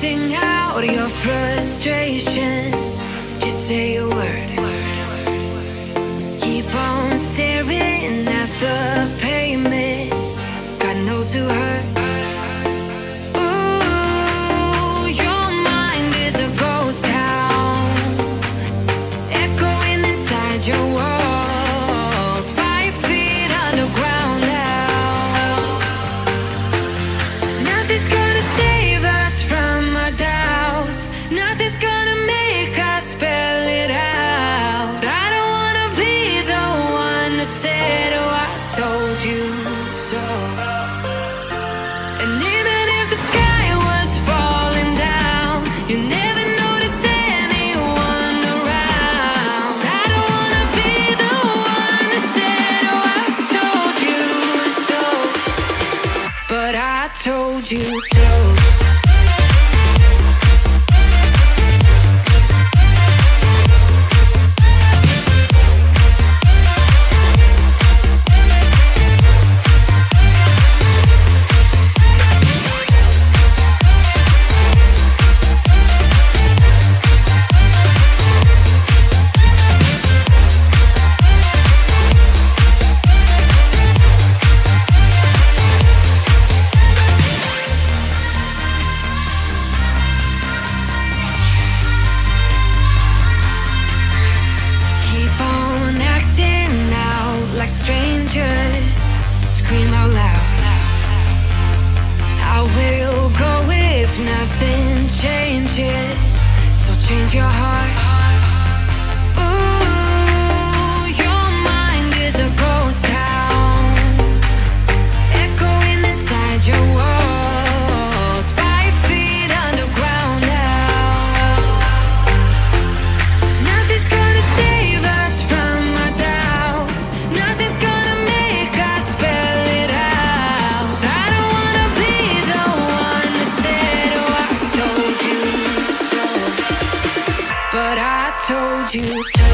Sing out your frustration. Just say a word. Keep on staring at the pavement. God knows who hurt. Ooh, your mind is a ghost town, echoing inside your walls, 5 feet underground now. Nothing's gonna save us from our doubts. Nothing's gonna make us spell it out. I don't wanna be the one who said, oh, I told you so. And even if the sky was falling down, you never noticed anyone around. I don't wanna be the one who said, oh, I told you so. But I told you so. Keep on acting out like strangers. Scream out loud. I will go if nothing changes. So change your heart. Ooh, your mind is a ghost town, echoing inside your walls, 5 feet underground now. Nothing's gonna save us from our doubts. Nothing's gonna make us spell it out. I don't wanna be the one who said, oh, I told you so. But I told you so.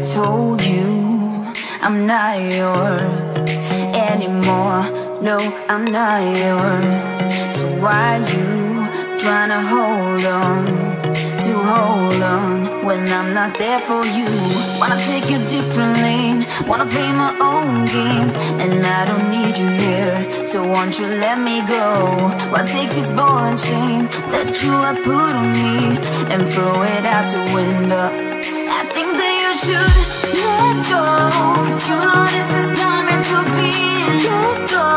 told you I'm not yours anymore. No, I'm not yours. So why you trying to hold on when I'm not there for you? Wanna take a different lane, wanna play my own game, and I don't need you here, so won't you let me go? Wanna take this ball and chain that you have put on me and throw it out the window. I think that you should let go, 'cause you know this is not meant to be. Let go.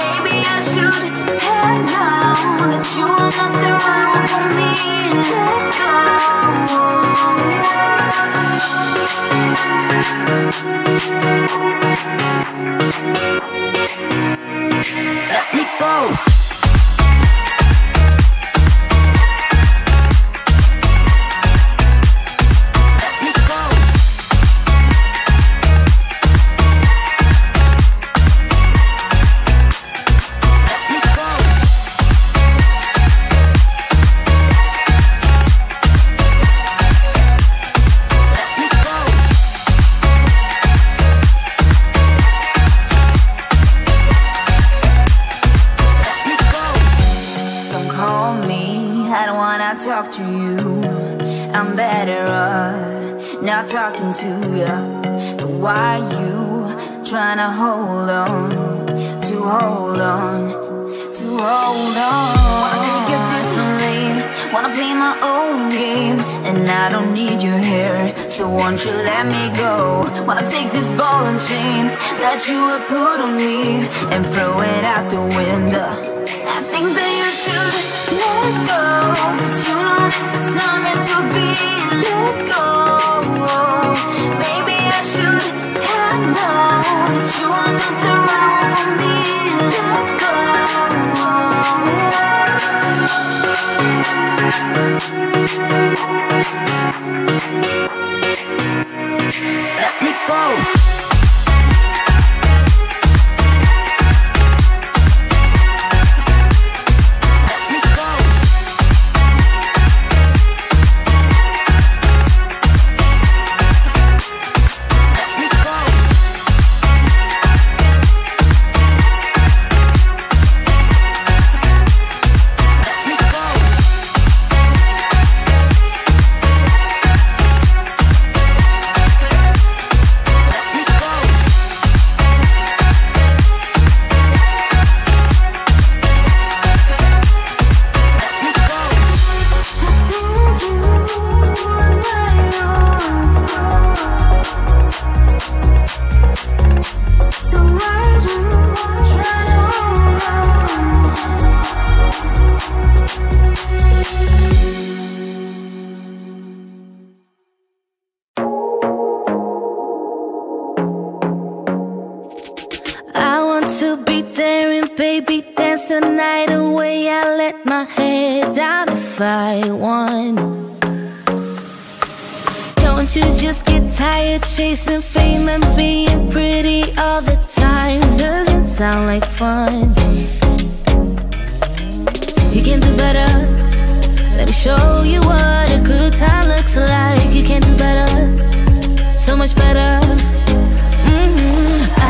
Maybe I should have known that you are not the right one for me. Let go. Let me go. Talk to you, I'm better off not talking to you. But why you trying to hold on? Wanna take a different lane, wanna play my own game, and I don't need you here, so won't you let me go? Wanna take this ball and chain that you have put on me and throw it out the window. I think that you should let go, 'cause you know this is not meant to be. Let go. Maybe I should have known that you are not the right one for me. Let go. Let me go. The night away, I let my head down if I won. Don't you just get tired chasing fame and being pretty all the time? Doesn't sound like fun. You can do better. Let me show you what a good time looks like. You can do better, so much better.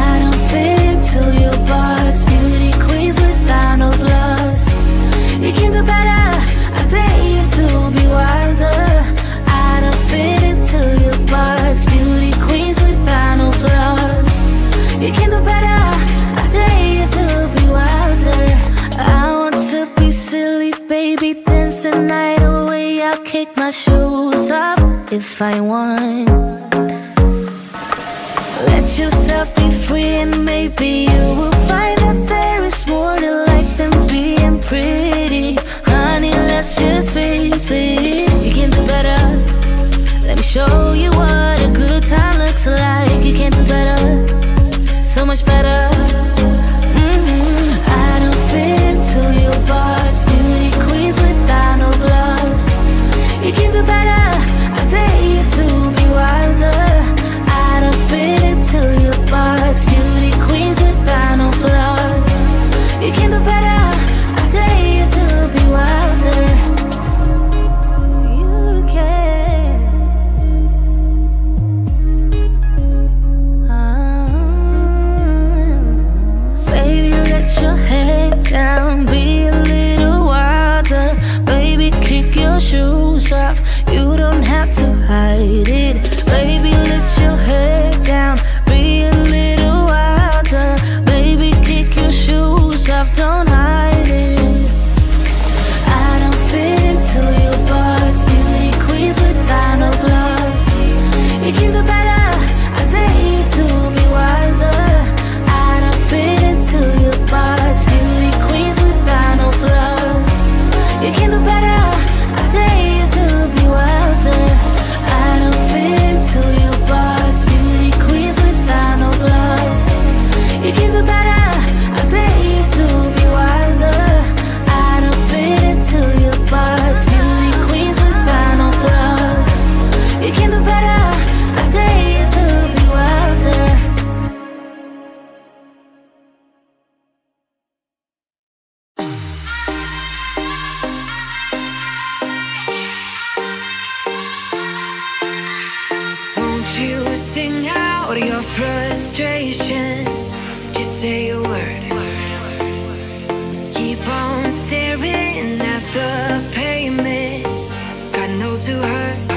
I don't fit into your bars, beauty queens without no gloves. You can do better, I dare you to be wilder. I don't fit into your box, beauty queens without no flaws. You can do better, I dare you to be wilder. I want to be silly, baby, dance the night away. I'll kick my shoes off if I want. Let yourself be free and maybe you will find that there is more to life than being pretty. Honey, let's just face it. You can do better. Let me show you what a good time looks like. You can do better, so much better. I don't fit into your box, beauty queens without no gloves. You can do better, I dare you to be wilder. I don't fit into your box, beauty queens without no flaws. You can do better, I dare you to be wilder. You can. out your frustration. Just say a word. Keep on staring at the pavement. God knows who hurt.